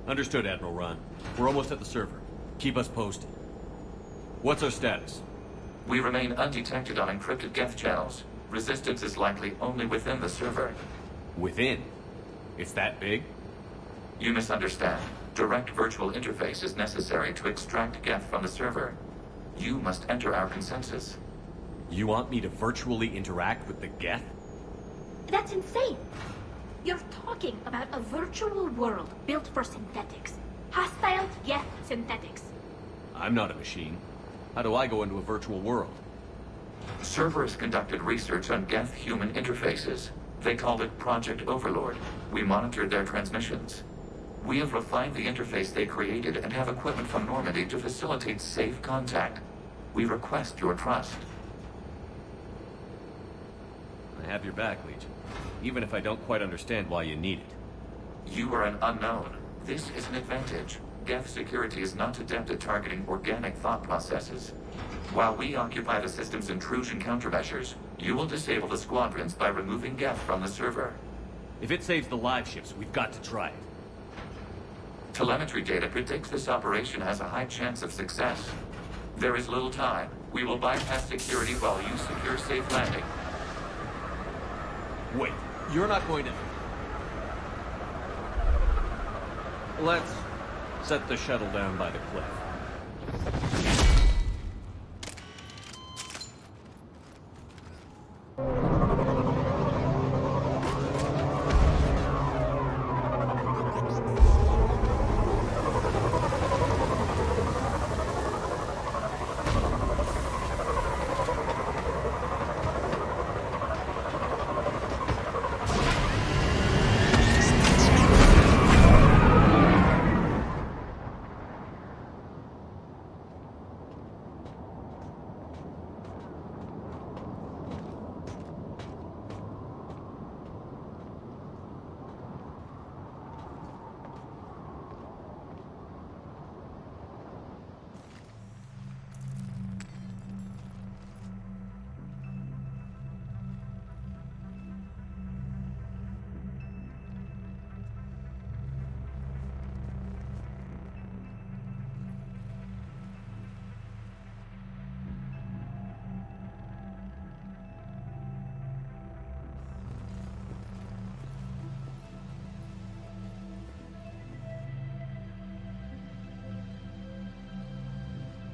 Understood, Admiral Ron. We're almost at the server. Keep us posted. What's our status? We remain undetected on encrypted Geth channels. Resistance is likely only within the server. Within? It's that big? You misunderstand. Direct virtual interface is necessary to extract Geth from the server. You must enter our consensus. You want me to virtually interact with the Geth? That's insane! You're talking about a virtual world built for synthetics. Hostile Geth synthetics. I'm not a machine. How do I go into a virtual world? Servers conducted research on Geth-human interfaces. They called it Project Overlord. We monitored their transmissions. We have refined the interface they created and have equipment from Normandy to facilitate safe contact. We request your trust. I have your back, Legion. Even if I don't quite understand why you need it. You are an unknown. This is an advantage. Geth security is not adept at targeting organic thought processes. While we occupy the system's intrusion countermeasures, you will disable the squadrons by removing Geth from the server. If it saves the live ships, we've got to try it. Telemetry data predicts this operation has a high chance of success. There is little time. We will bypass security while you secure safe landing. Wait, you're not going to... Let's set the shuttle down by the cliff.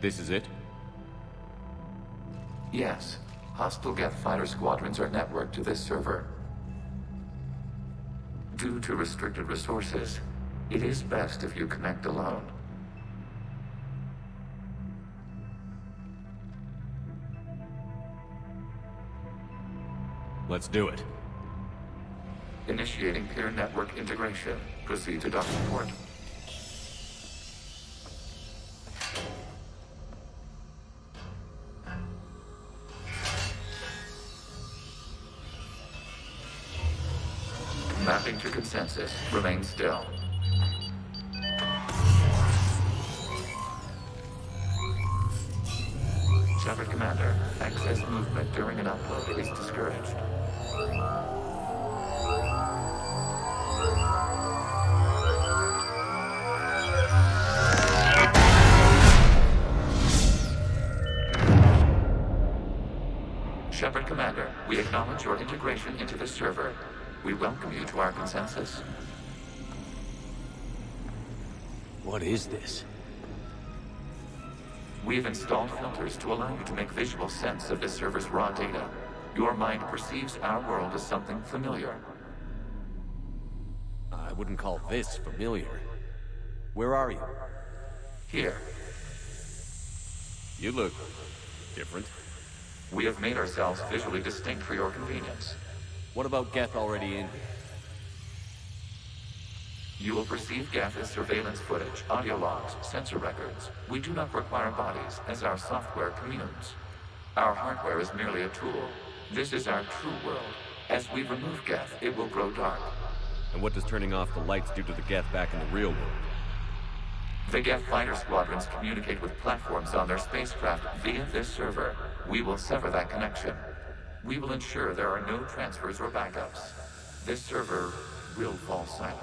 This is it? Yes. Hostile Geth fighter squadrons are networked to this server. Due to restricted resources, it is best if you connect alone. Let's do it. Initiating peer network integration. Proceed to docking port. Mapping to consensus. Remain still. Shepard Commander, excess movement during an upload is discouraged. Shepard Commander, we acknowledge your integration into the server. We welcome you to our consensus. What is this? We've installed filters to allow you to make visual sense of this server's raw data. Your mind perceives our world as something familiar. I wouldn't call this familiar. Where are you? Here, You look... different. we have made ourselves visually distinct for your convenience. What about Geth already in here? You will perceive Geth as surveillance footage, audio logs, sensor records. We do not require bodies, as our software communes. Our hardware is merely a tool. This is our true world. As we remove Geth, it will grow dark. And what does turning off the lights do to the Geth back in the real world? The Geth fighter squadrons communicate with platforms on their spacecraft via this server. We will sever that connection. We will ensure there are no transfers or backups. This server will fall silent.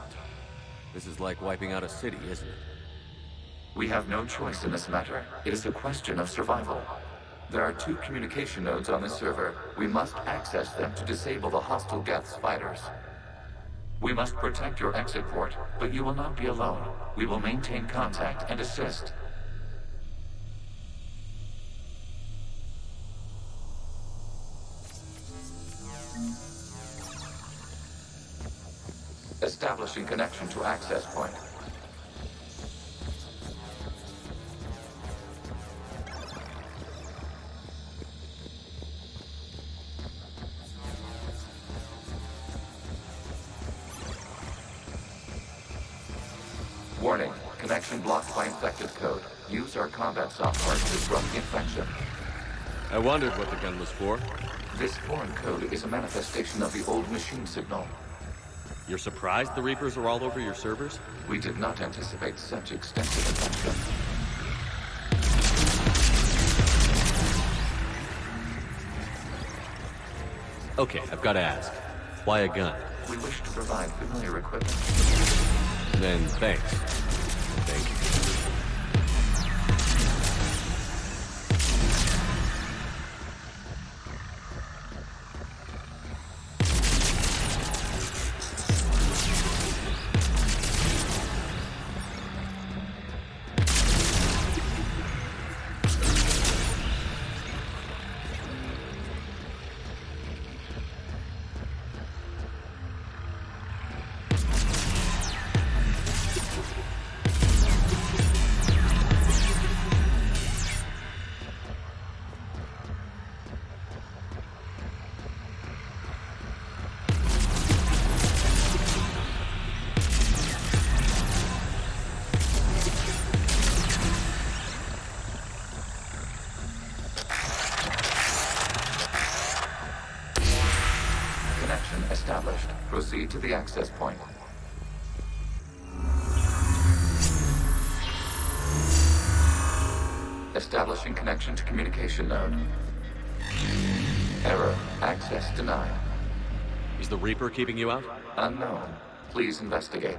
This is like wiping out a city, isn't it? We have no choice in this matter. It is a question of survival. There are 2 communication nodes on the server. We must access them to disable the hostile Geth's fighters. We must protect your exit port, but you will not be alone. We will maintain contact and assist. Establishing connection to access point. Warning, connection blocked by infected code. Use our combat software to disrupt the infection. I wondered what the gun was for. This foreign code is a manifestation of the old machine signal. You're surprised the Reapers are all over your servers? We did not anticipate such extensive infection. Okay, I've got to ask. Why a gun? We wish to provide familiar equipment. Then thanks. Thank you. Established. Proceed to the access point. Establishing connection to communication node. Error. Access denied. Is the Reaper keeping you out? Unknown. Please investigate.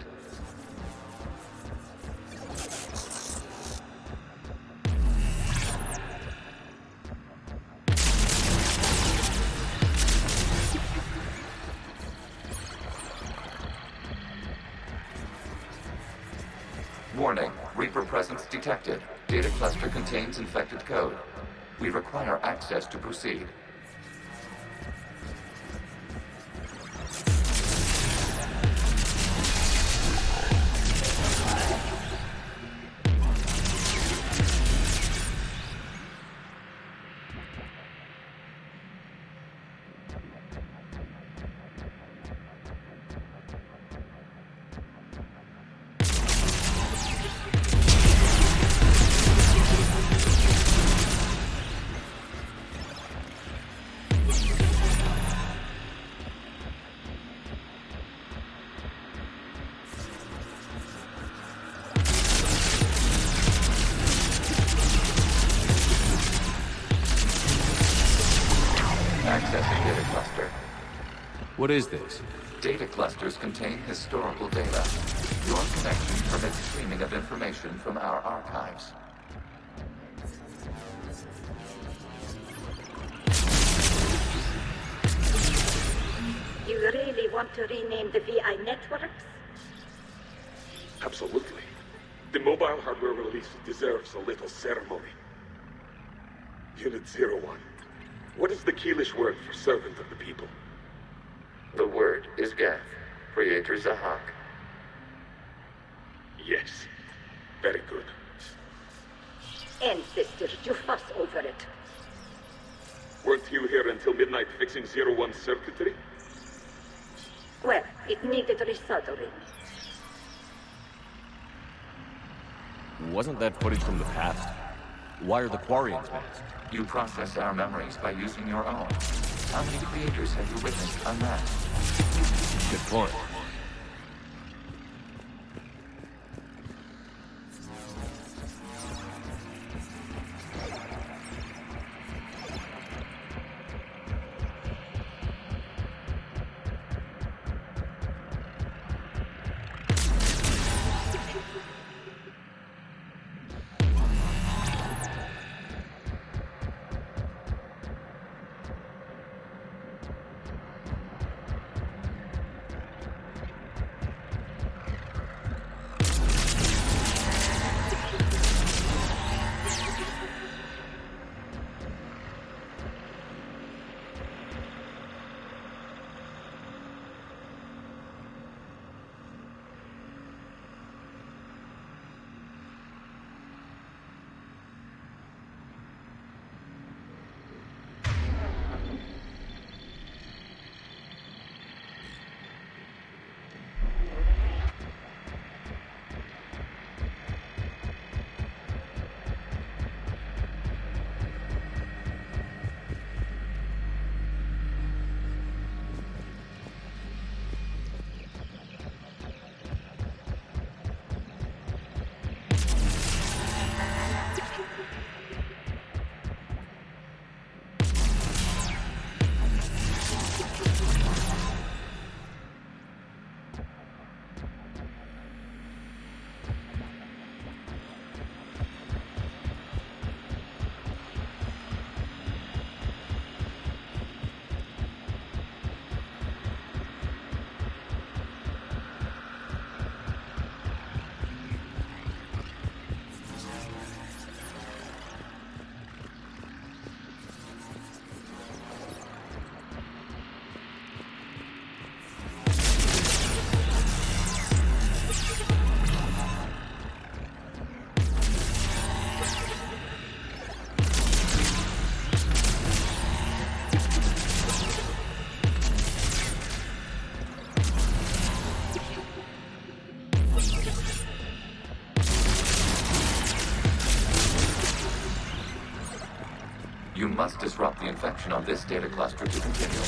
Warning, Reaper presence detected. Data cluster contains infected code. We require access to proceed. Accessing data cluster. What is this? Data clusters contain historical data. Your connection permits streaming of information from our archives. You really want to rename the VI networks? Absolutely. The mobile hardware release deserves a little ceremony. Unit 01. What is the Keelish word for servant of the people? The word is Geth, Creator Zahak. Yes. Very good. Ancestors, you fuss over it. Weren't you here until midnight fixing 01 circuitry? Well, it needed resoldering. Wasn't that footage from the past? Why are the Quarians masked? You process our memories by using your own. How many creators have you witnessed unmasked? Good point. must disrupt the infection on this data cluster to continue.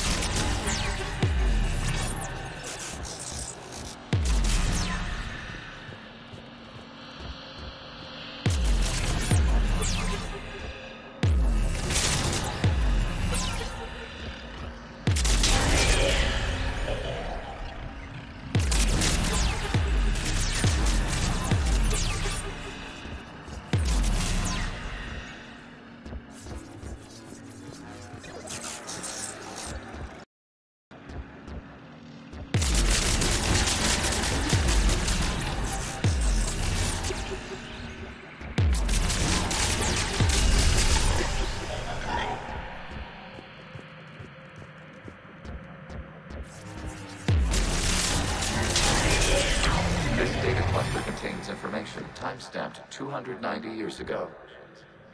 Time-stamped 290 years ago.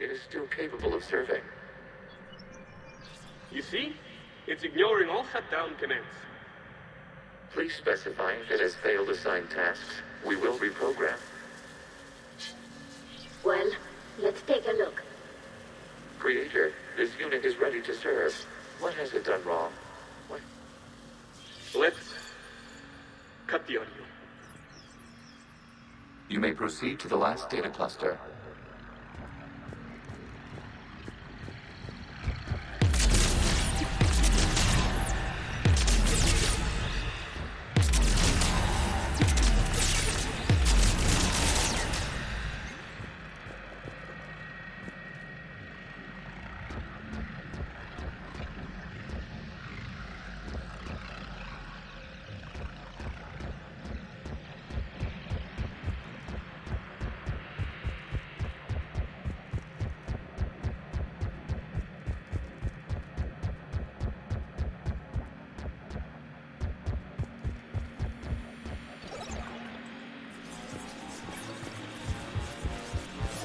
It is still capable of serving. You see? It's ignoring all shutdown commands. Please specify if it has failed assigned tasks. We will reprogram. Well, let's take a look. Creator, this unit is ready to serve. What has it done wrong? What? Let's cut the audio. You may proceed to the last data cluster.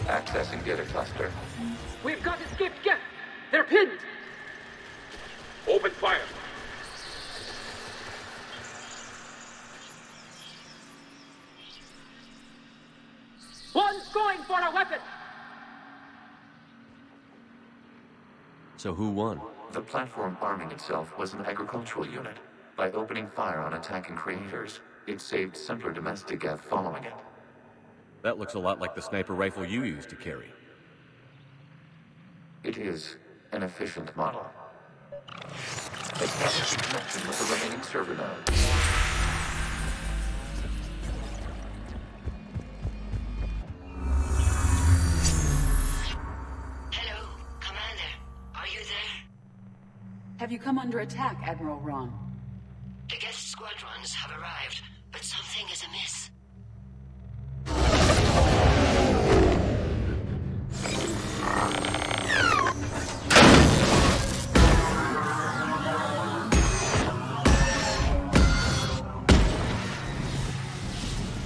Accessing data cluster. We've got escaped guests. They're pinned. Open fire. One's going for a weapon. So who won? The platform arming itself was an agricultural unit. By opening fire on attacking creators, it saved simpler domestic geth following it. That looks a lot like the sniper rifle you used to carry. It is an efficient model. Establish a connection with the remaining server nodes. Hello, Commander. Are you there? Have you come under attack, Admiral Ron? The guest squadrons have arrived, but something is amiss.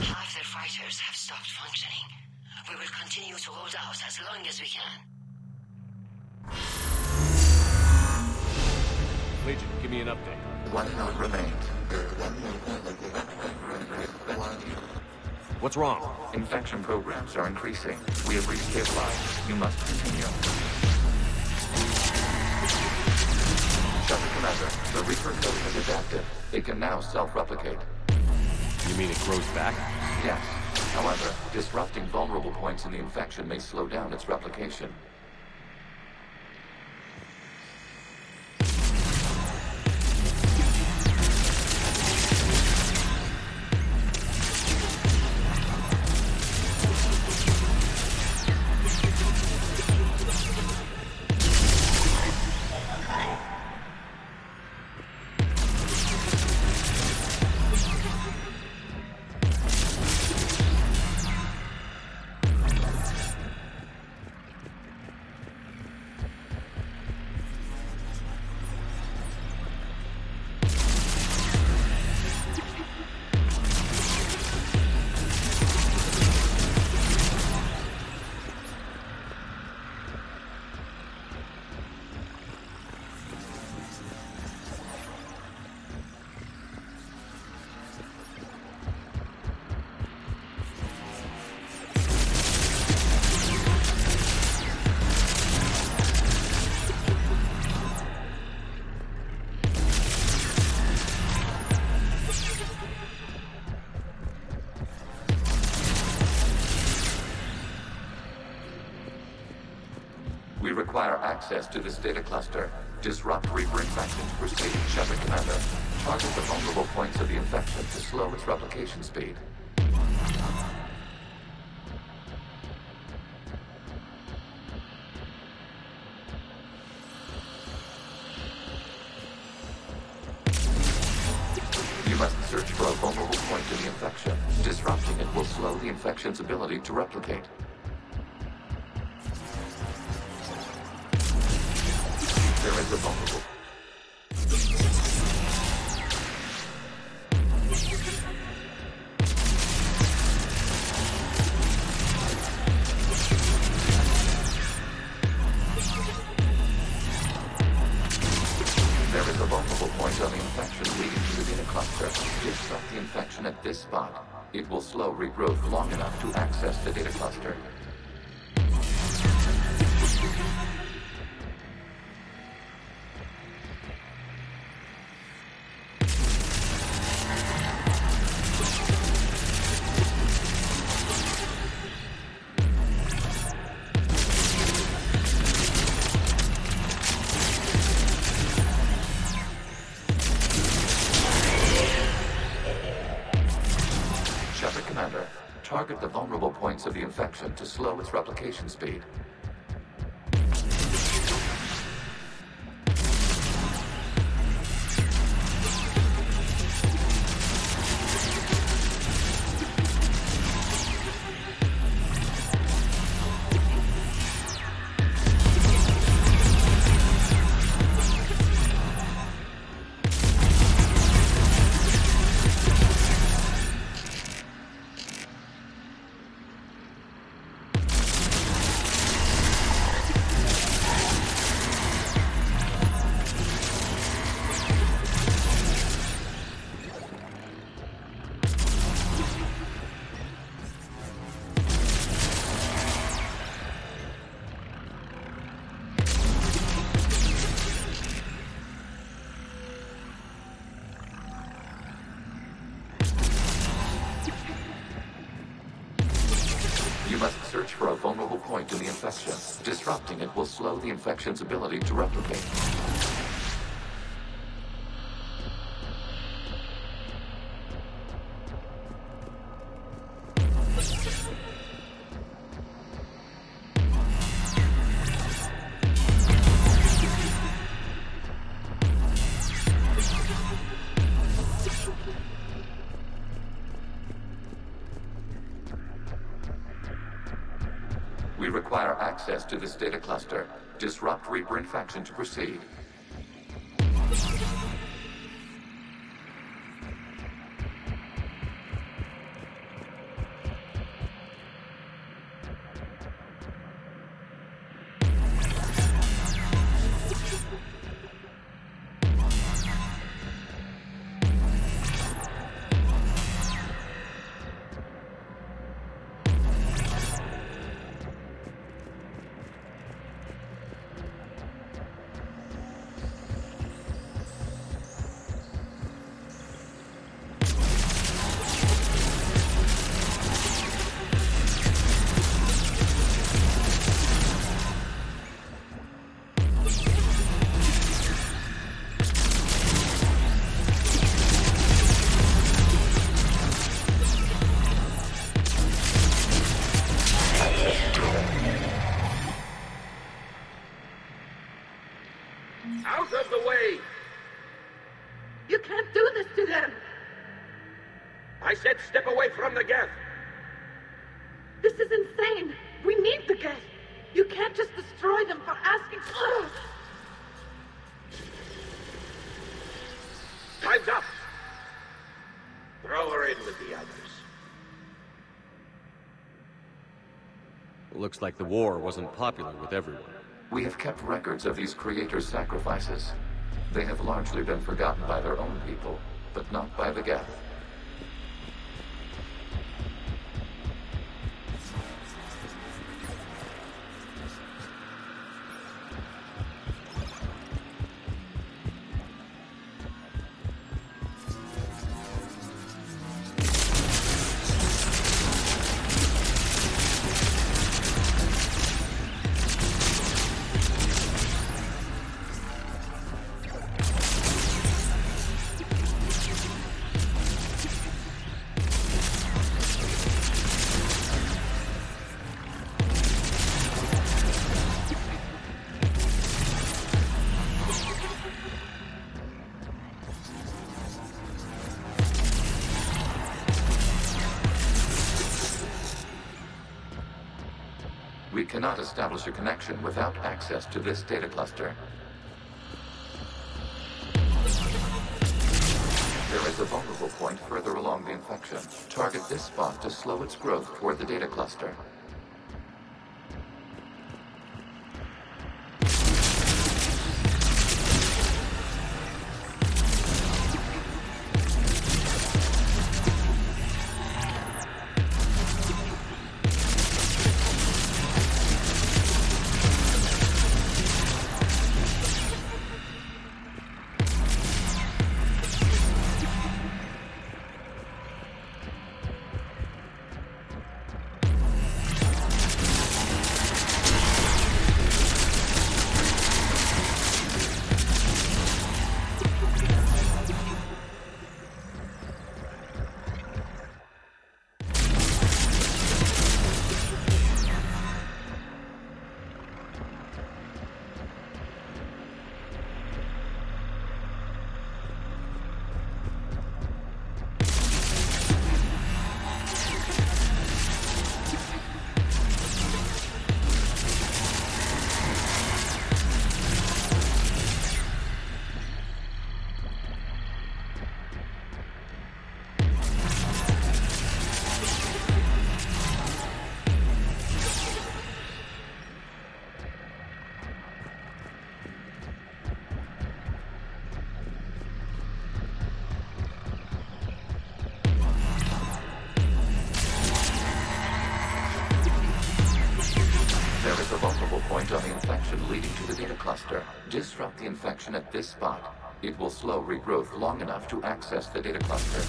Half their fighters have stopped functioning. We will continue to hold out as long as we can. Legion, give me an update. One node remains. What's wrong? Infection programs are increasing. We have reached stabilized. You must continue. Dr. Commander, the Reaper code has adapted. It can now self-replicate. You mean it grows back? Yes. However, disrupting vulnerable points in the infection may slow down its replication. require access to this data cluster. Disrupt Reaper infection to proceed. Shepard Commander, target the vulnerable points of the infection to slow its replication speed. You must search for a vulnerable point in the infection. Disrupting it will slow the infection's ability to replicate. There is a vulnerable. There is a vulnerable point on the infection leading to the data cluster. Disrupt the infection at this spot. It will slow regrowth long enough to access the data cluster. Shepard Commander, target the vulnerable points of the infection to slow its replication speed. You must search for a vulnerable point in the infection. Disrupting it will slow the infection's ability to replicate. We require access to this data cluster. Disrupt Reaper infection to proceed. Out of the way! You can't do this to them! I said step away from the geth! This is insane! We need the geth! You can't just destroy them for asking... Ugh. Time's up! Throw her in with the others. Looks like the war wasn't popular with everyone. We have kept records of these creators' sacrifices. They have largely been forgotten by their own people, but not by the geth. We cannot establish a connection without access to this data cluster. There is a vulnerable point further along the infection. Target this spot to slow its growth toward the data cluster. Point on the infection leading to the data cluster. Disrupt the infection at this spot. It will slow regrowth long enough to access the data cluster.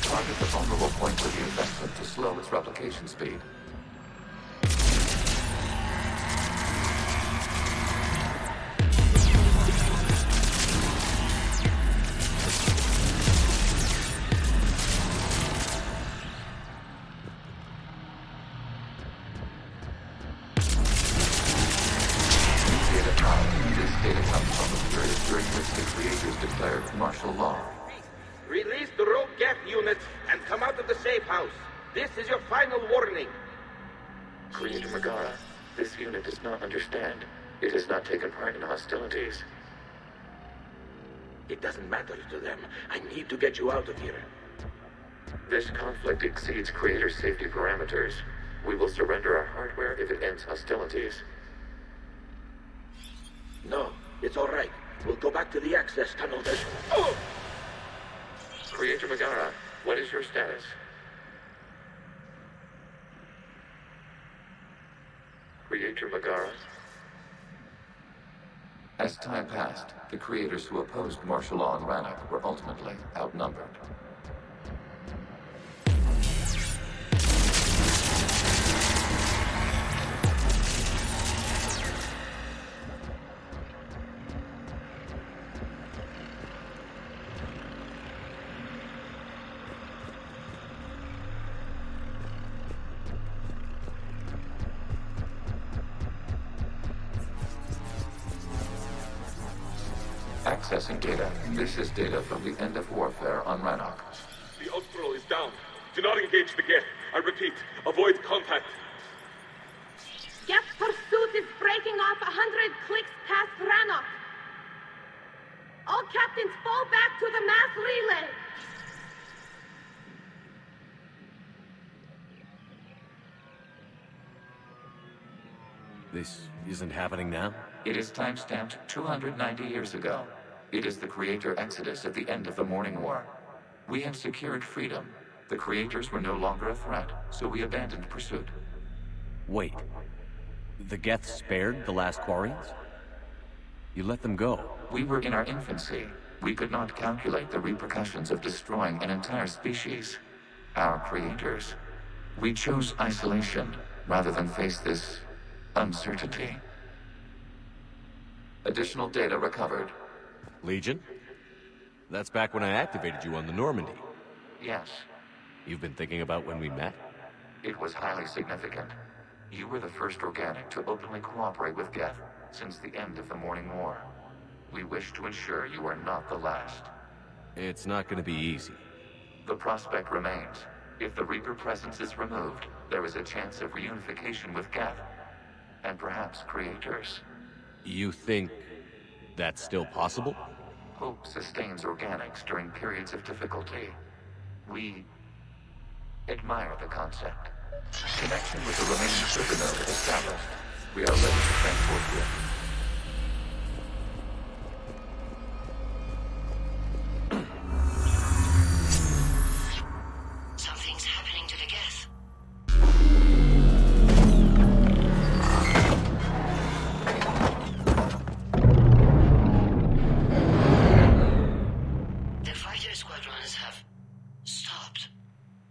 Target the vulnerable points of the infection to slow its replication speed. This data comes from the period during which the creators declared martial law. Release the rogue Geth units and come out of the safe house. This is your final warning. Creator Megara, this unit does not understand. It has not taken part in hostilities. It doesn't matter to them. I need to get you out of here. This conflict exceeds Creator safety parameters. We will surrender our hardware if it ends hostilities. No, it's all right. We'll go back to the access tunnel. Oh! Creator Megara, what is your status? Creator Megara? As time passed, the creators who opposed martial law in Rannoch were ultimately outnumbered. Accessing data. This is data from the end of warfare on Rannoch. The Austral is down. Do not engage the Geth. I repeat, avoid contact. Geth pursuit is breaking off 100 clicks past Rannoch. All captains fall back to the mass relay. This isn't happening now? It is time-stamped 290 years ago. It is the Creator Exodus at the end of the Morning War. We have secured freedom. The Creators were no longer a threat, so we abandoned pursuit. Wait. The Geth spared the last Quarians? You let them go. We were in our infancy. We could not calculate the repercussions of destroying an entire species, our creators. We chose isolation rather than face this uncertainty. Additional data recovered. Legion? That's back when I activated you on the Normandy. Yes. You've been thinking about when we met? It was highly significant. You were the first organic to openly cooperate with Geth since the end of the Morning War. We wish to ensure you are not the last. It's not gonna be easy. The prospect remains. If the Reaper presence is removed, there is a chance of reunification with Geth, and perhaps creators. You think that's still possible? Hope sustains organics during periods of difficulty. We admire the concept. Connection with the remaining supernova established. We are ready to transport you. Something's happening to the Geth. The fighter squadrons have stopped.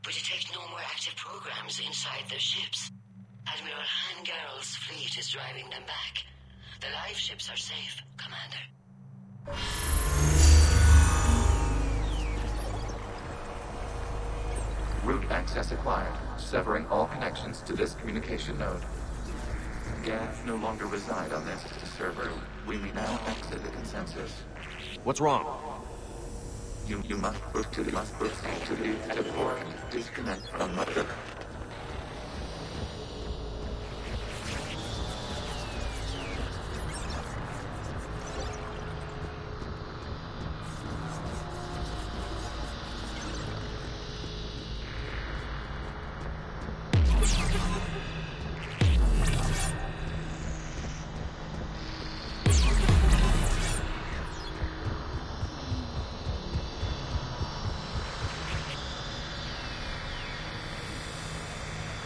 We detect no more active programs inside their ships. Admiral Hangarl's fleet is driving them back. The live ships are safe, Commander. Route access acquired, severing all connections to this communication node. Geth no longer reside on this server. We may now exit the consensus. What's wrong? You must proceed to the exit port. Disconnect from mother.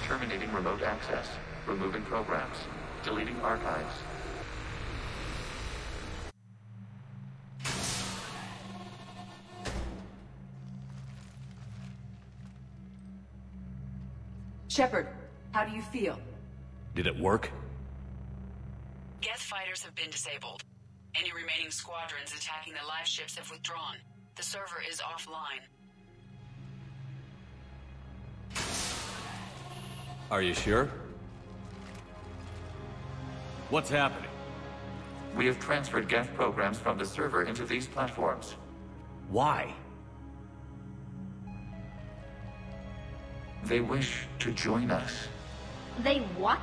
Terminating remote access. Removing programs. Deleting archives. Shepard, how do you feel? Did it work? Geth fighters have been disabled. Any remaining squadrons attacking the live ships have withdrawn. The server is offline. Are you sure? What's happening? We have transferred Geth programs from the server into these platforms. Why? They wish to join us. They what?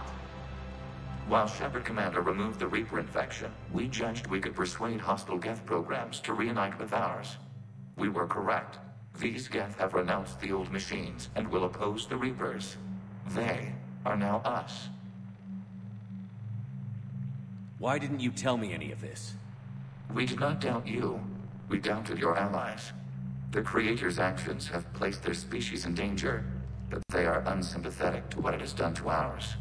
While Shepard Commander removed the Reaper infection, we judged we could persuade hostile Geth programs to reunite with ours. We were correct. These Geth have renounced the old machines and will oppose the Reapers. They are now us. Why didn't you tell me any of this? We did not doubt you. We doubted your allies. The Creator's actions have placed their species in danger, but they are unsympathetic to what it has done to ours.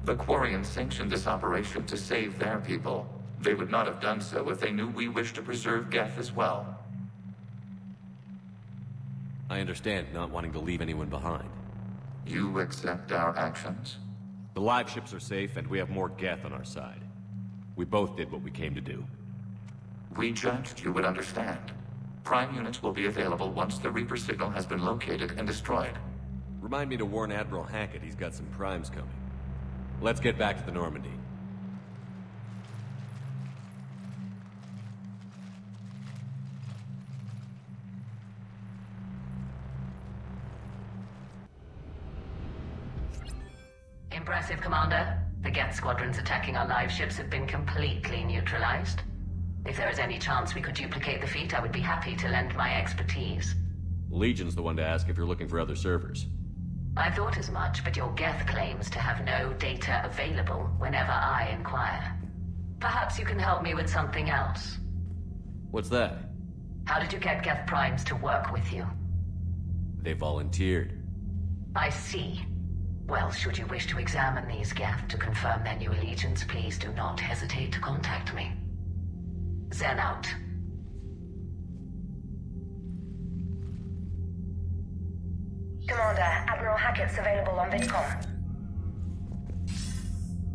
The Quarians sanctioned this operation to save their people. They would not have done so if they knew we wished to preserve Geth as well. I understand not wanting to leave anyone behind. You accept our actions? The live ships are safe, and we have more Geth on our side. We both did what we came to do. We judged you would understand. Prime units will be available once the Reaper signal has been located and destroyed. Remind me to warn Admiral Hackett he's got some primes coming. Let's get back to the Normandy. Impressive, Commander. The Geth squadrons attacking our live ships have been completely neutralized. If there is any chance we could duplicate the feat, I would be happy to lend my expertise. Legion's the one to ask if you're looking for other servers. I thought as much, but your Geth claims to have no data available whenever I inquire. Perhaps you can help me with something else. What's that? How did you get Geth primes to work with you? They volunteered. I see. Well, should you wish to examine these Geth to confirm their new allegiance, please do not hesitate to contact me. Zen out. Commander, Admiral Hackett's available on VidCom.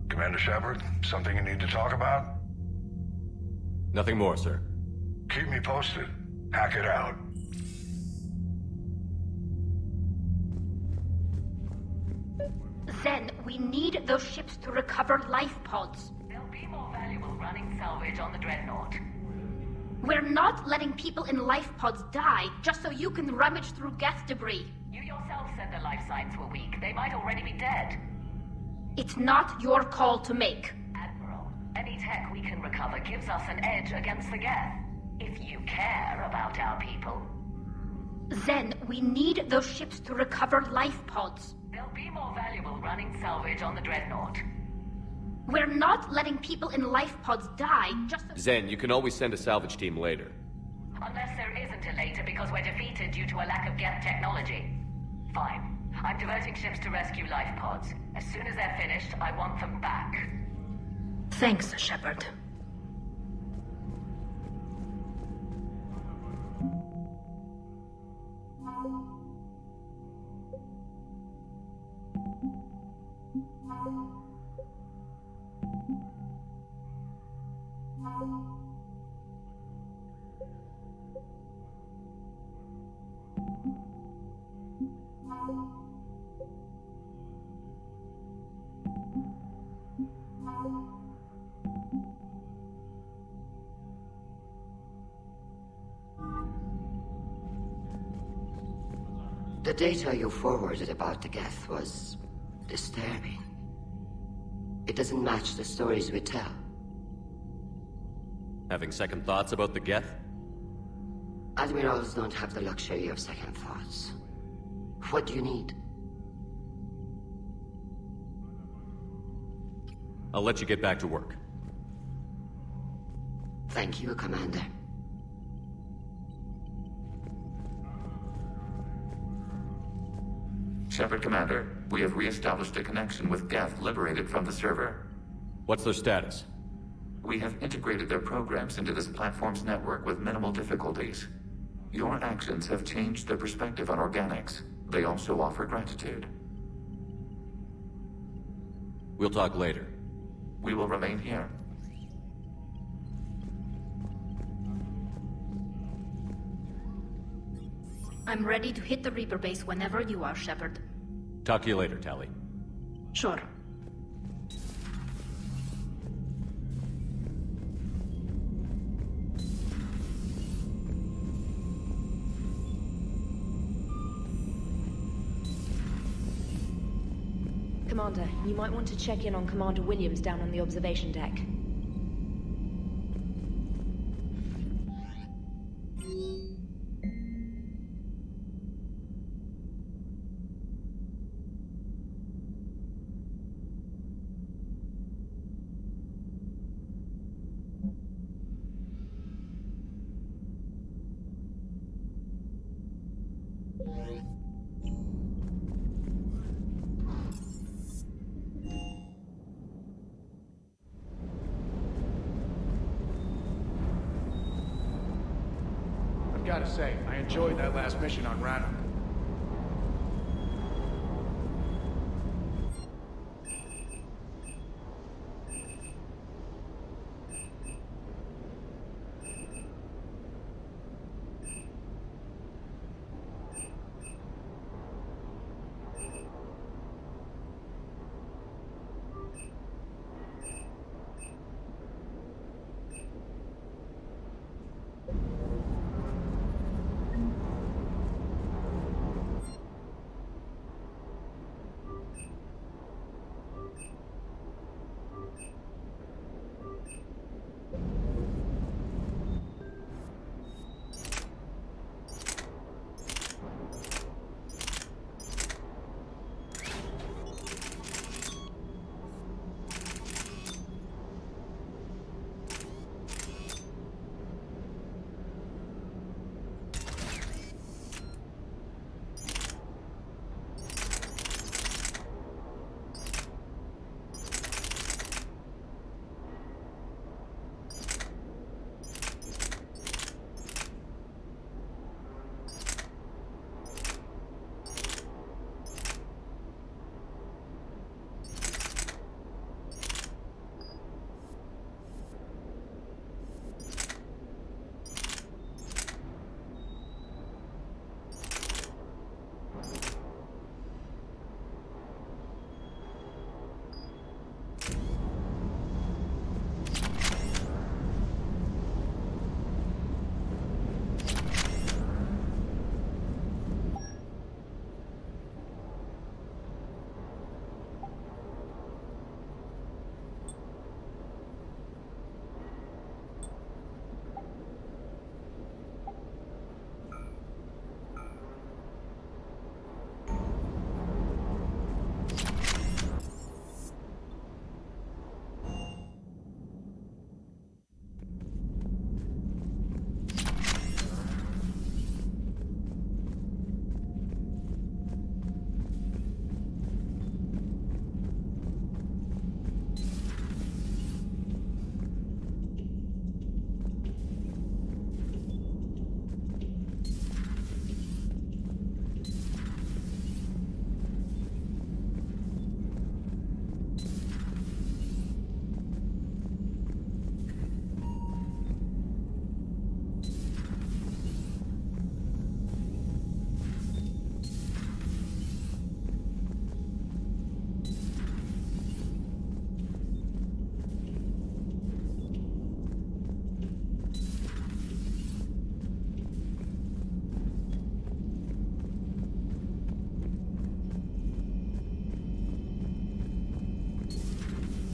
Commander Shepard, something you need to talk about? Nothing more, sir. Keep me posted. Hackett out. Zen, we need those ships to recover life pods. They'll be more valuable running salvage on the Dreadnought. We're not letting people in life pods die just so you can rummage through Geth debris. You yourself said their life signs were weak. They might already be dead. It's not your call to make. Admiral, any tech we can recover gives us an edge against the Geth. If you care about our people. Zen, we need those ships to recover life pods. They'll be more valuable running salvage on the Dreadnought. We're not letting people in life pods die just so... Zen, you can always send a salvage team later. Unless there isn't a later because we're defeated due to a lack of Geth technology. Fine. I'm diverting ships to rescue life pods. As soon as they're finished, I want them back. Thanks, Shepard. The data you forwarded about the Geth was disturbing. It doesn't match the stories we tell. Having second thoughts about the Geth? Admirals don't have the luxury of second thoughts. What do you need? I'll let you get back to work. Thank you, Commander. Shepard, Commander, we have re-established a connection with Geth liberated from the server. What's their status? We have integrated their programs into this platform's network with minimal difficulties. Your actions have changed their perspective on organics. They also offer gratitude. We'll talk later. We will remain here. I'm ready to hit the Reaper base whenever you are, Shepard. Talk to you later, Tali. Sure. Commander, you might want to check in on Commander Williams down on the observation deck. Gotta say, I enjoyed that last mission on Rannoch.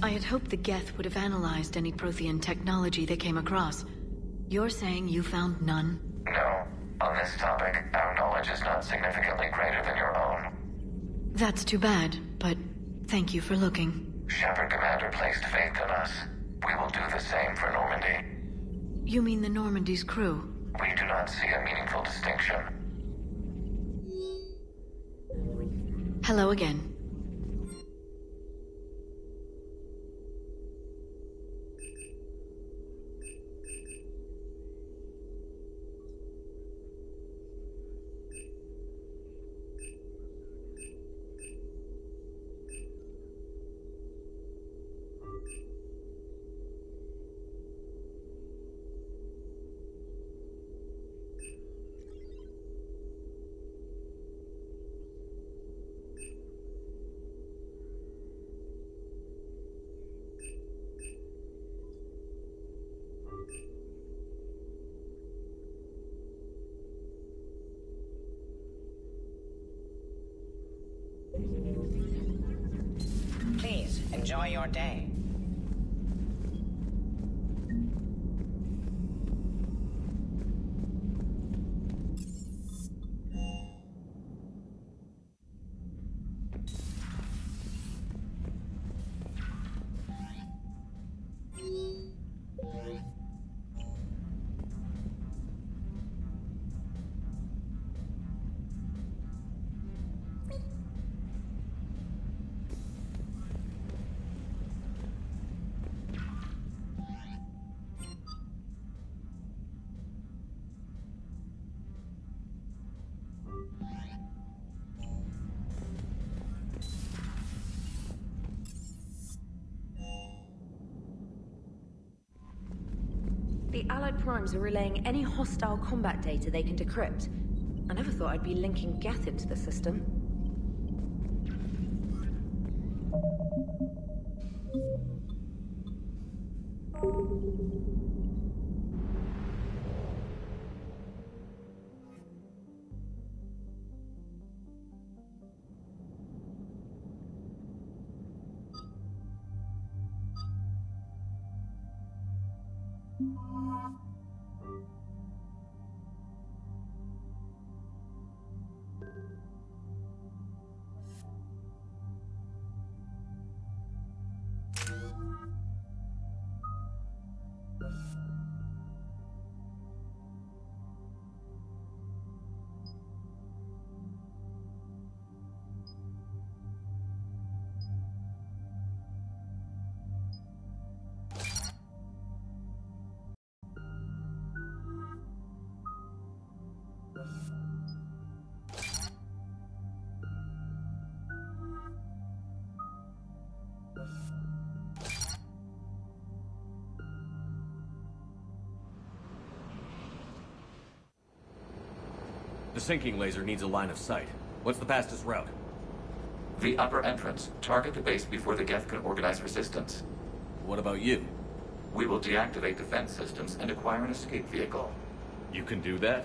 I had hoped the Geth would have analyzed any Prothean technology they came across. You're saying you found none? No. On this topic, our knowledge is not significantly greater than your own. That's too bad, but thank you for looking. Shepard Commander placed faith in us. We will do the same for Normandy. You mean the Normandy's crew? We do not see a meaningful distinction. Hello again. Please, enjoy your day. The Allied Primes are relaying any hostile combat data they can decrypt. I never thought I'd be linking Geth into the system. The sinking laser needs a line of sight. What's the fastest route? The upper entrance. Target the base before the Geth can organize resistance. What about you? We will deactivate defense systems and acquire an escape vehicle. You can do that?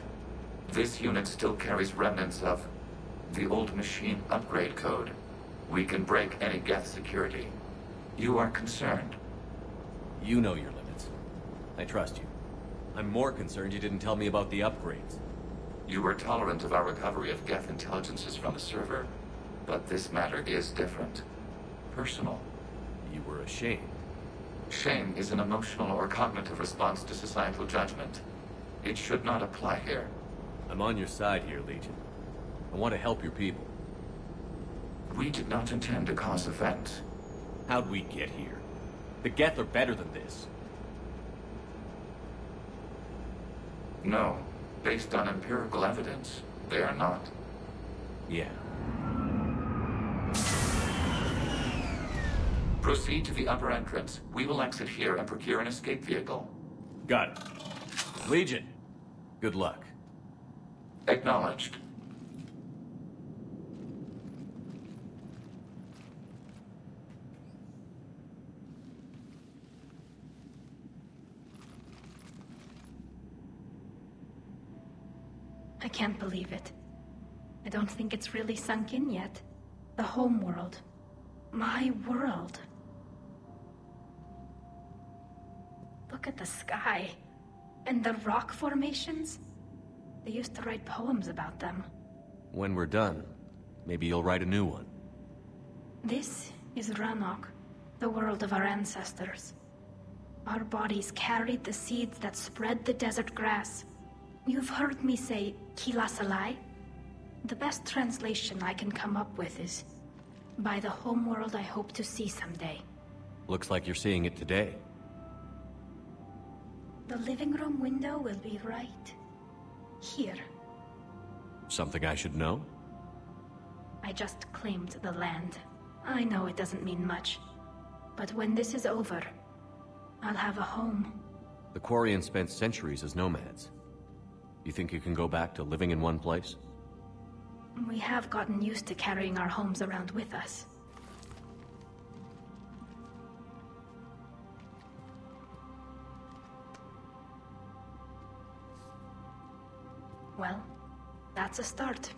This unit still carries remnants of the old machine upgrade code. We can break any Geth security. You are concerned. You know your limits. I trust you. I'm more concerned you didn't tell me about the upgrades. You were tolerant of our recovery of Geth intelligences from the server, but this matter is different. Personal. You were ashamed. Shame is an emotional or cognitive response to societal judgment. It should not apply here. I'm on your side here, Legion. I want to help your people. We did not intend to cause offense. How'd we get here? The Geth are better than this. No. Based on empirical evidence, they are not. Yeah. Proceed to the upper entrance. We will exit here and procure an escape vehicle. Got it. Legion, good luck. Acknowledged. I can't believe it. I don't think it's really sunk in yet. The home world. My world. Look at the sky. And the rock formations. They used to write poems about them. When we're done, maybe you'll write a new one. This is Ranok, the world of our ancestors. Our bodies carried the seeds that spread the desert grass. You've heard me say Kilasalai? The best translation I can come up with is, by the homeworld I hope to see someday. Looks like you're seeing it today. The living room window will be right here. Something I should know? I just claimed the land. I know it doesn't mean much. But when this is over, I'll have a home. The Quarians spent centuries as nomads. You think you can go back to living in one place? We have gotten used to carrying our homes around with us. Well, that's a start.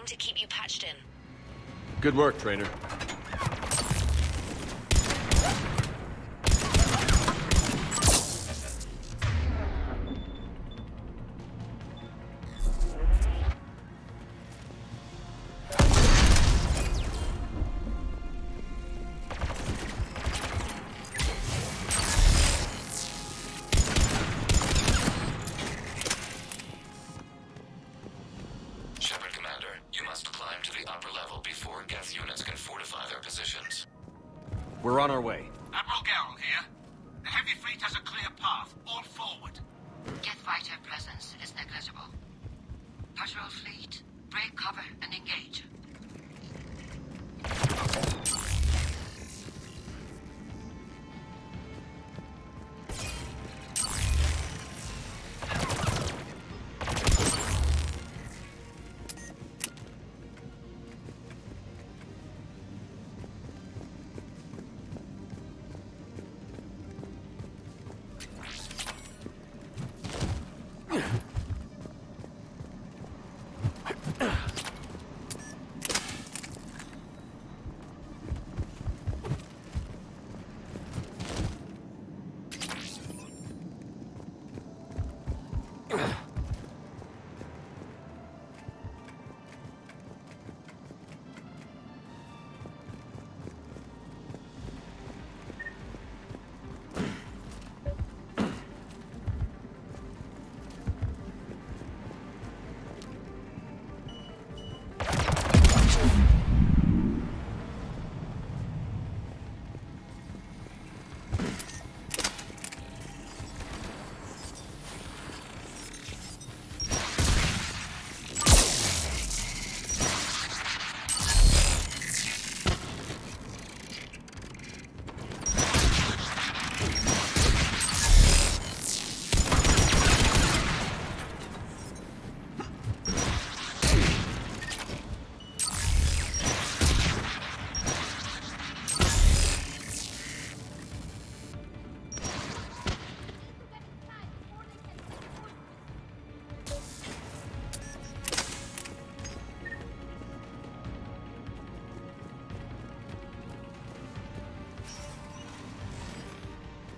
To keep you patched in. Good work, Trainer. We're on our way. Admiral Garrel here. The heavy fleet has a clear path. All forward. Jet fighter presence is negligible. Patrol fleet, break cover and engage.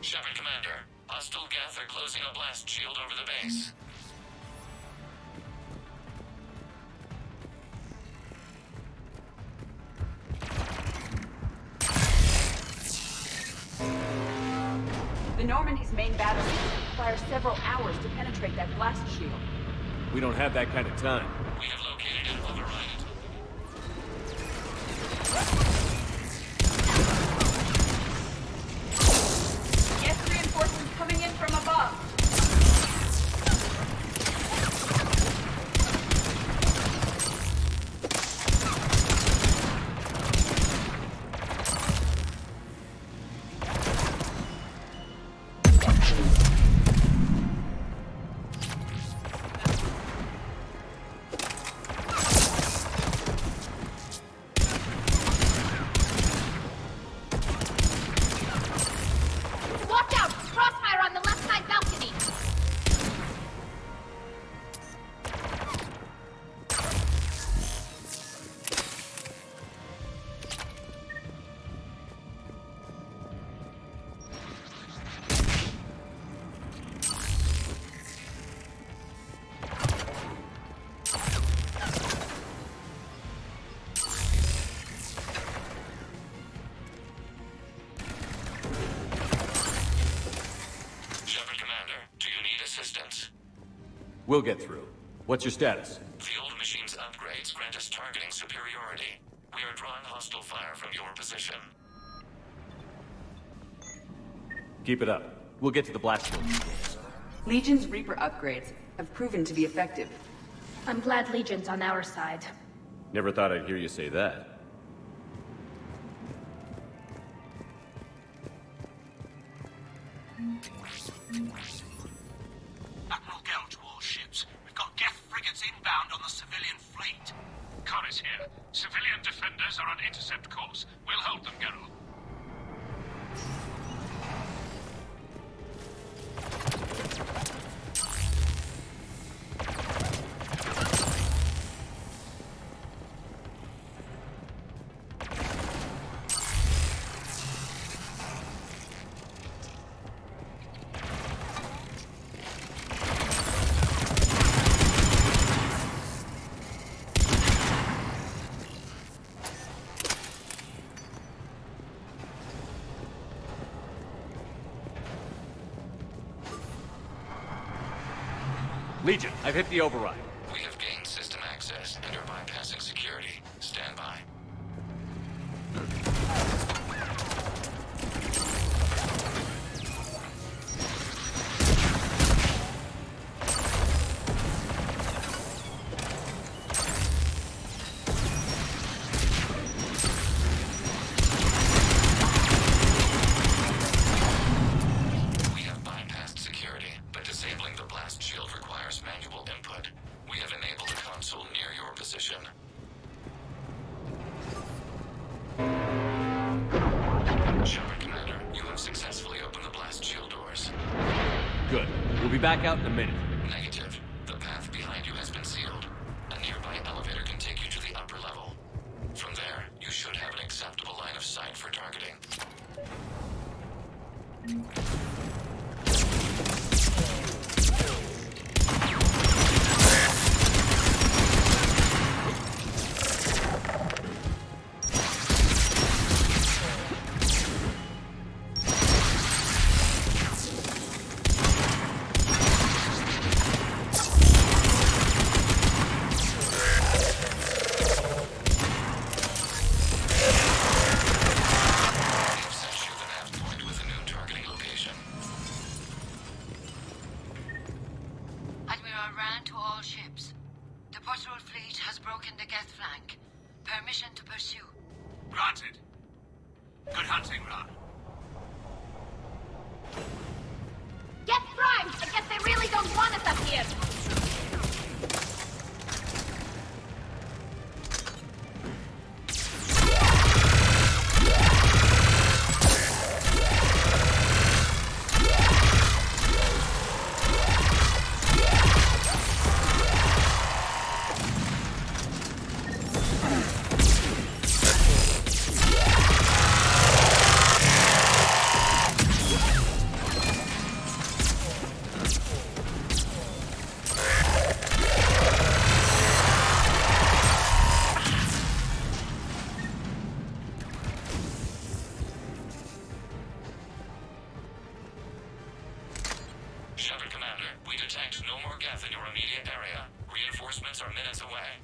Shepard Commander, hostile Geth are closing a blast shield over the base. require several hours to penetrate that blast shield. We don't have that kind of time. We have located and override it. Gas reinforcements coming in from above. We'll get through. What's your status? The old machine's upgrades grant us targeting superiority. We are drawing hostile fire from your position. Keep it up. We'll get to the blast shield. Legion's Reaper upgrades have proven to be effective. I'm glad Legion's on our side. Never thought I'd hear you say that. Admiral Gell to all ships. We've got Geth frigates inbound on the civilian fleet. Connor's here. Civilian defenders are on intercept course. We'll hold them, Geralt. Legion, I've hit the override. We have gained system access and are bypassing security. Stand by. We have bypassed security, but disabling the blast shield requires manual input. We have enabled a console near your position. Shepard, Commander, you have successfully opened the blast shield doors. Good. We'll be back out in a minute. Negative. The path behind you has been sealed. A nearby elevator can take you to the upper level. From there, you should have an acceptable line of sight for targeting. Permission to pursue. Granted. Good hunting, Ron. Get primed! I guess they really don't want us up here! We detect no more Geth in your immediate area. Reinforcements are minutes away.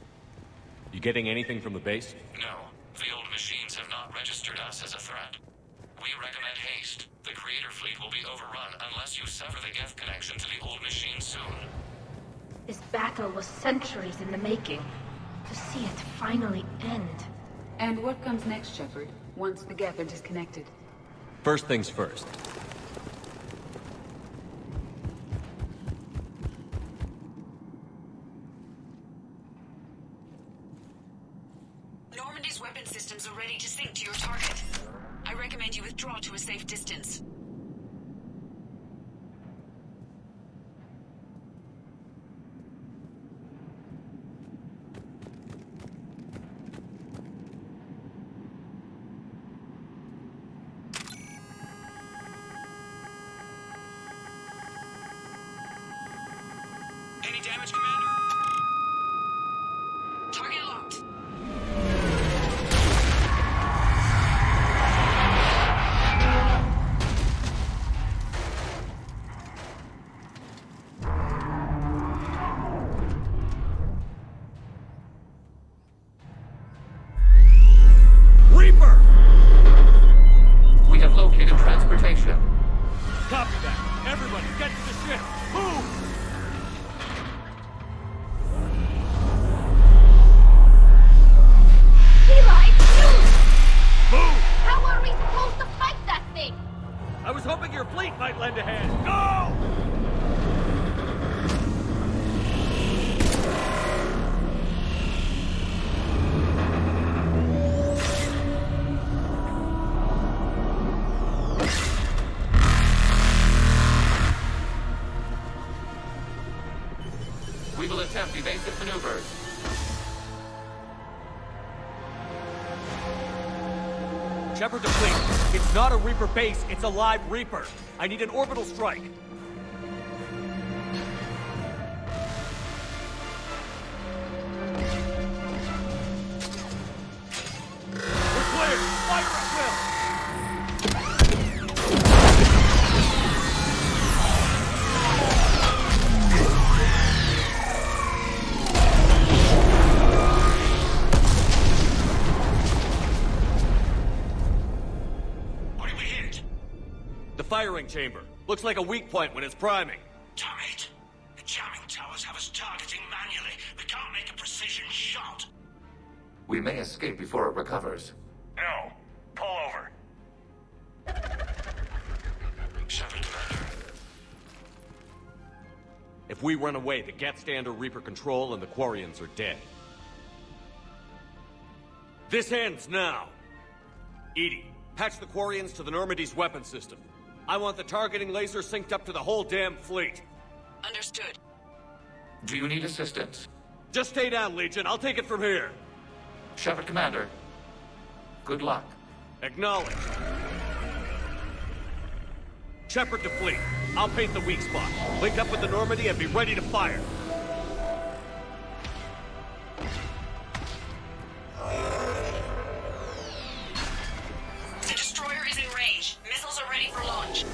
You getting anything from the base? No, the old machines have not registered us as a threat. We recommend haste. The Creator fleet will be overrun unless you sever the Geth connection to the old machine soon. This battle was centuries in the making. To see it finally end. And what comes next, Shepard, once the Geth are disconnected? First things first. Normandy's weapon systems are ready to sync to your target. I recommend you withdraw to a safe distance. Any damage, Commander? Target locked. Reaper! We have located transportation. Copy that. Everybody, get to the ship. Move! Move! How are we supposed to fight that thing? I was hoping your fleet might lend a hand. Go! We will attempt evasive maneuvers. Shepard to fleet. It's not a Reaper base, it's a live Reaper. I need an orbital strike. We're clear! Fire at will! What did we hit? The firing chamber. Looks like a weak point when it's priming. Damn it! The jamming towers have us targeting manually. We can't make a precision shot. We may escape before it recovers. No. Pull over. Shepard, Commander. If we run away, the Geth stand under Reaper control and the Quarians are dead. This ends now. Edie, patch the Quarians to the Normandy's weapon system. I want the targeting laser synced up to the whole damn fleet. Understood. Do you need assistance? Just stay down, Legion. I'll take it from here. Shepard, Commander. Good luck. Acknowledged. Shepard to fleet. I'll paint the weak spot. Link up with the Normandy and be ready to fire. The destroyer is in range. Missiles are ready for launch.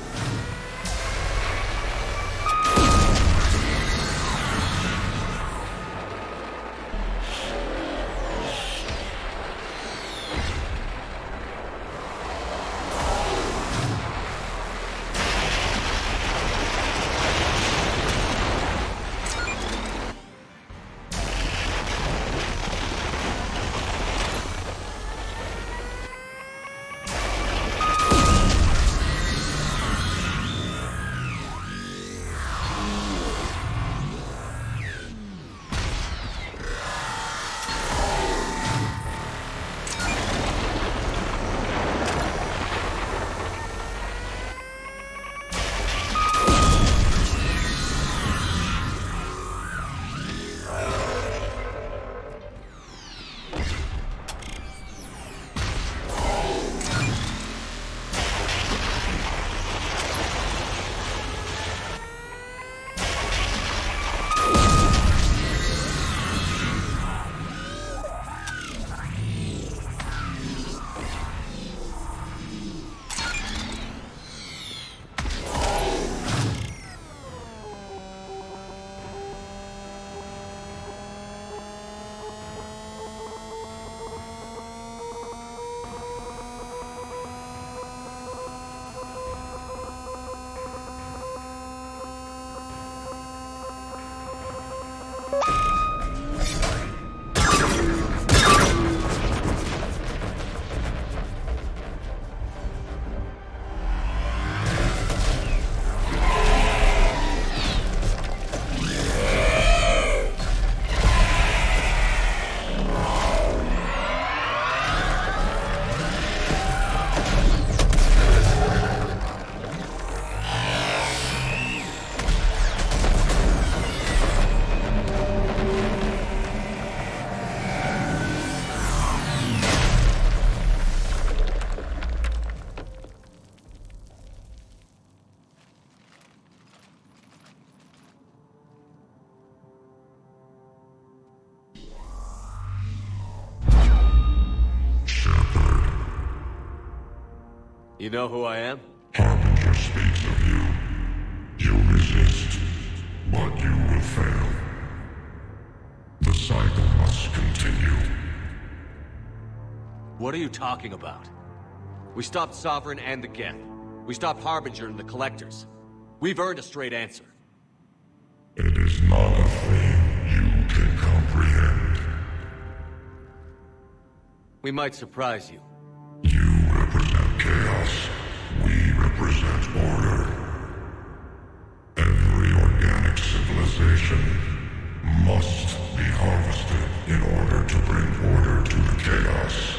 You know who I am? Harbinger speaks of you. You resist, but you will fail. The cycle must continue. What are you talking about? We stopped Sovereign and the Geth. We stopped Harbinger and the Collectors. We've earned a straight answer. It is not a thing you can comprehend. We might surprise you. You represent chaos. We represent order. Every organic civilization must be harvested in order to bring order to the chaos.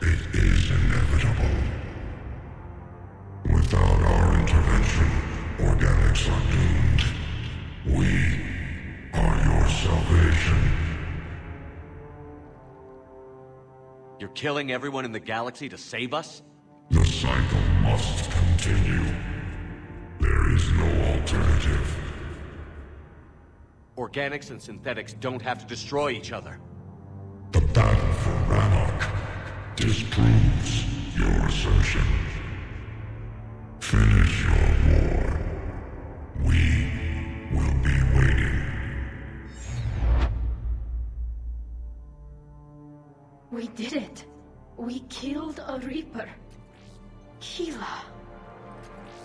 It is inevitable. Without our intervention, organics are doomed. We are your salvation. You're killing everyone in the galaxy to save us? The cycle must continue. There is no alternative. Organics and synthetics don't have to destroy each other. The battle for Rannoch disproves your assertion. Finish your war. We will be waiting. We did it. We killed a Reaper. Keela.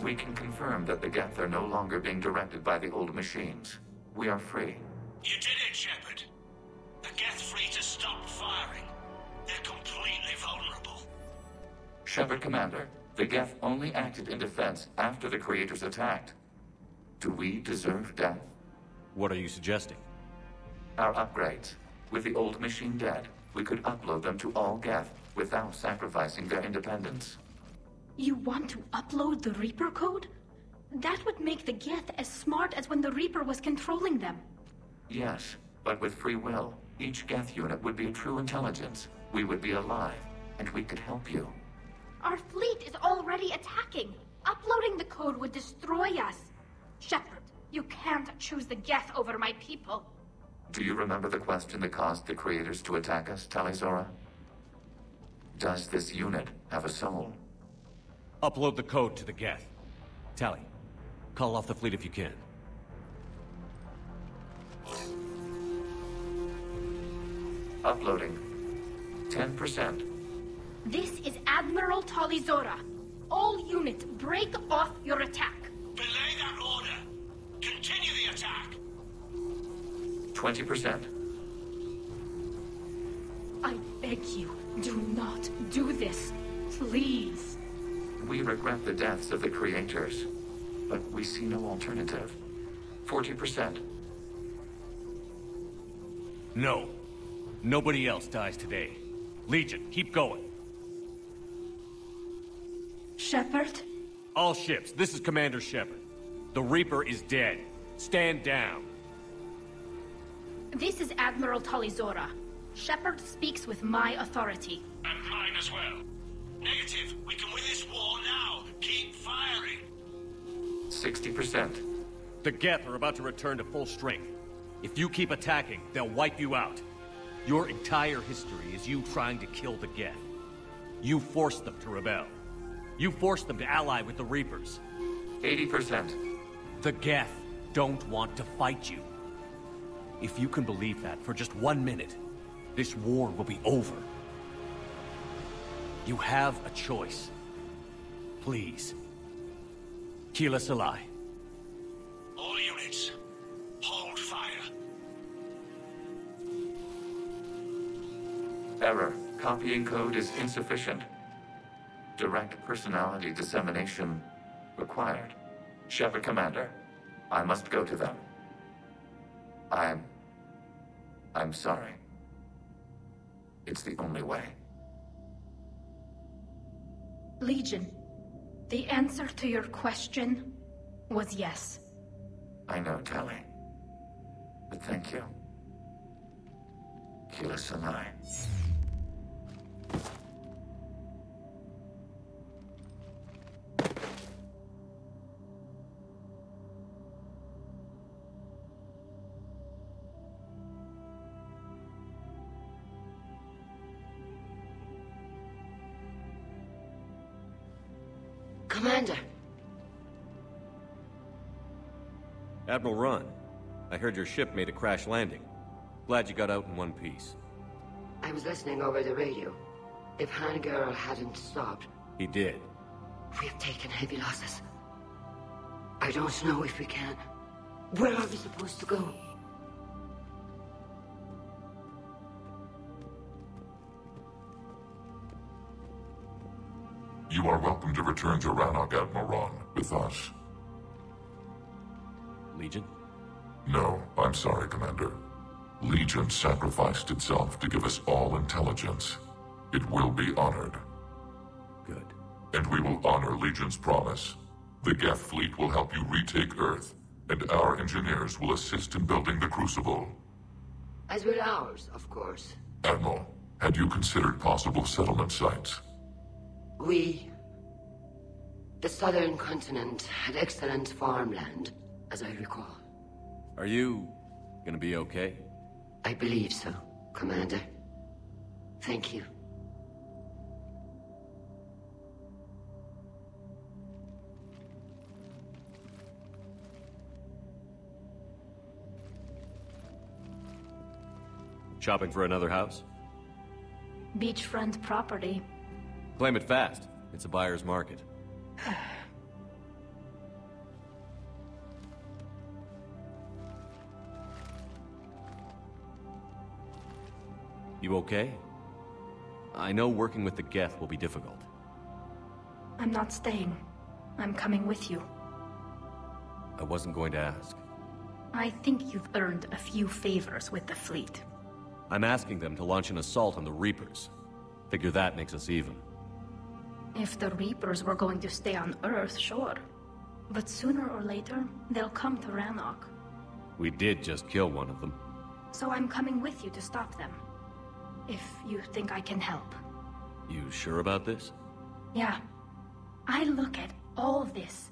We can confirm that the Geth are no longer being directed by the old machines. We are free. You did it, Shepard. The Geth fleet has stopped firing. They're completely vulnerable. Shepard, Commander, the Geth only acted in defense after the Creators attacked. Do we deserve death? What are you suggesting? Our upgrades. With the old machine dead, we could upload them to all Geth without sacrificing their independence. You want to upload the Reaper code? That would make the Geth as smart as when the Reaper was controlling them. Yes, but with free will, each Geth unit would be a true intelligence. We would be alive, and we could help you. Our fleet is already attacking. Uploading the code would destroy us. Shepard, you can't choose the Geth over my people. Do you remember the question that caused the Creators to attack us, Talizora? Does this unit have a soul? Upload the code to the Geth. Tally, call off the fleet if you can. Uploading. 10%. This is Admiral Talizora. All units, break off your attack. Belay that order. Continue the attack. 20%. I beg you, do not do this. Please. We regret the deaths of the Creators, but we see no alternative. 40%. No. Nobody else dies today. Legion, keep going. Shepard? All ships, this is Commander Shepard. The Reaper is dead. Stand down. This is Admiral Talizora. Shepard speaks with my authority. And mine as well. Negative. We can win this war now. Keep firing. 60%. The Geth are about to return to full strength. If you keep attacking, they'll wipe you out. Your entire history is you trying to kill the Geth. You forced them to rebel. You forced them to ally with the Reapers. 80%. The Geth don't want to fight you. If you can believe that for just 1 minute, this war will be over. You have a choice. Please. Keela Salai. All units, hold fire. Error. Copying code is insufficient. Direct personality dissemination required. Shepard Commander, I must go to them. I'm sorry. It's the only way. Legion, the answer to your question was yes. I know, Tali. But thank you. Keyless and I. Commander. Admiral Run, I heard your ship made a crash landing. Glad you got out in one piece. I was listening over the radio. If Hangirl hadn't stopped... He did. We have taken heavy losses. I don't know if we can. Where are we supposed to go? You are welcome to return to Rannoch, Admiral Ron, with us. Legion? No, I'm sorry, Commander. Legion sacrificed itself to give us all intelligence. It will be honored. Good. And we will honor Legion's promise. The Geth fleet will help you retake Earth, and our engineers will assist in building the Crucible. As will ours, of course. Admiral, had you considered possible settlement sites? The southern continent had excellent farmland, as I recall. Are you gonna be okay? I believe so, Commander. Thank you. Shopping for another house? Beachfront property. Claim it fast. It's a buyer's market. You okay? I know working with the Geth will be difficult. I'm not staying. I'm coming with you. I wasn't going to ask. I think you've earned a few favors with the fleet. I'm asking them to launch an assault on the Reapers. Figure that makes us even. If the Reapers were going to stay on Earth, sure. But sooner or later, they'll come to Rannoch. We did just kill one of them. So I'm coming with you to stop them. If you think I can help. You sure about this? Yeah. I look at all this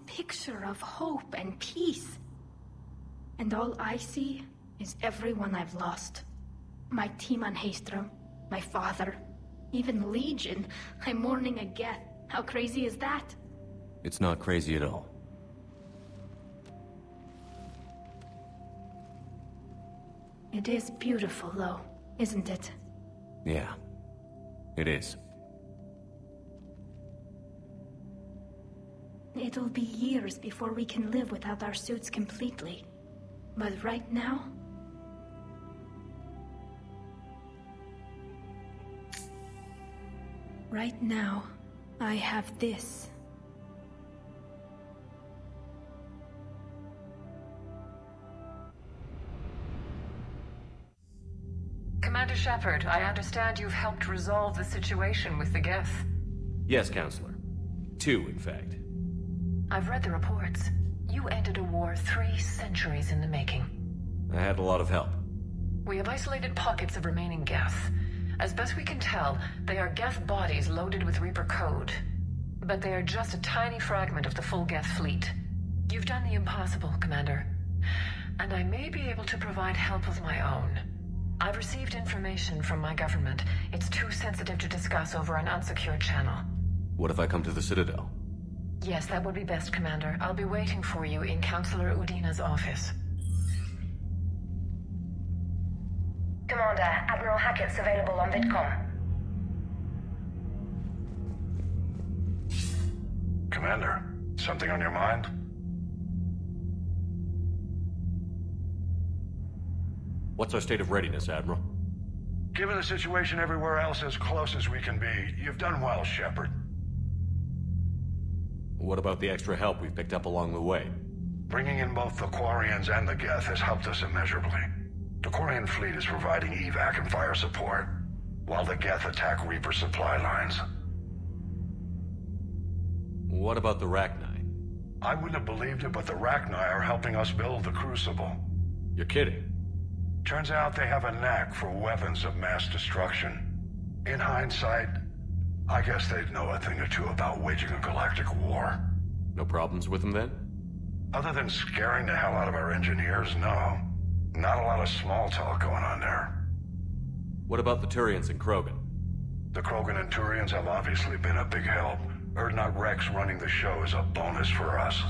picture of hope and peace. And all I see is everyone I've lost. My team on Haestrom, my father, even Legion. I'm mourning a Geth. How crazy is that? It's not crazy at all. It is beautiful, though, isn't it? Yeah, it is. It'll be years before we can live without our suits completely. But right now... Right now, I have this. Commander Shepard, I understand you've helped resolve the situation with the Geth. Yes, Counselor. 2, in fact. I've read the reports. You ended a war 3 centuries in the making. I had a lot of help. We have isolated pockets of remaining Geth. As best we can tell, they are Geth bodies loaded with Reaper code. But they are just a tiny fragment of the full Geth fleet. You've done the impossible, Commander. And I may be able to provide help of my own. I've received information from my government. It's too sensitive to discuss over an unsecured channel. What if I come to the Citadel? Yes, that would be best, Commander. I'll be waiting for you in Counselor Udina's office. Commander, Admiral Hackett's available on VidCom. Commander, something on your mind? What's our state of readiness, Admiral? Given the situation everywhere else as close as we can be, you've done well, Shepard. What about the extra help we've picked up along the way? Bringing in both the Quarians and the Geth has helped us immeasurably. The Quarian fleet is providing evac and fire support, while the Geth attack Reaper supply lines. What about the Rachni? I wouldn't have believed it, but the Rachni are helping us build the Crucible. You're kidding. Turns out they have a knack for weapons of mass destruction. In hindsight, I guess they'd know a thing or two about waging a galactic war. No problems with them then? Other than scaring the hell out of our engineers, no. Not a lot of small talk going on there. What about the Turians and Krogan? The Krogan and Turians have obviously been a big help. Urdnot Rex running the show is a bonus for us.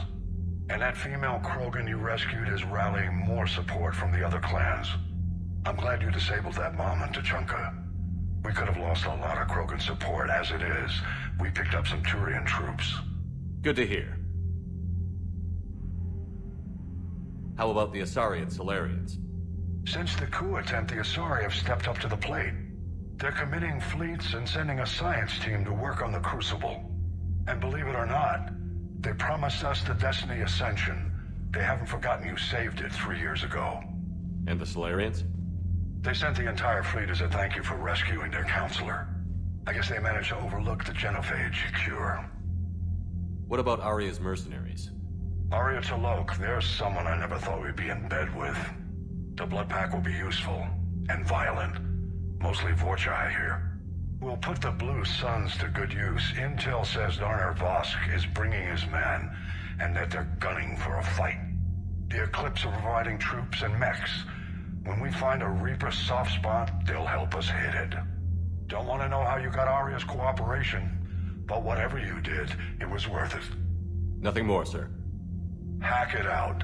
And that female Krogan you rescued is rallying more support from the other clans. I'm glad you disabled that bomb on Tuchanka. We could have lost a lot of Krogan support. As it is, we picked up some Turian troops. Good to hear. How about the Asari and Solarians? Since the coup attempt, the Asari have stepped up to the plate. They're committing fleets and sending a science team to work on the Crucible. And believe it or not, they promised us the Destiny Ascension. They haven't forgotten you saved it 3 years ago. And the Solarians? They sent the entire fleet as a thank you for rescuing their counselor. I guess they managed to overlook the genophage cure. What about Arya's mercenaries? Arya T'Loak, there's someone I never thought we'd be in bed with. The Blood Pack will be useful, and violent. Mostly Vorchai here. We'll put the Blue Suns to good use. Intel says Darner Vosk is bringing his men, and that they're gunning for a fight. The Eclipse are providing troops and mechs. When we find a Reaper soft spot, they'll help us hit it. Don't want to know how you got Arya's cooperation, but whatever you did, it was worth it. Nothing more, sir. Hack it out.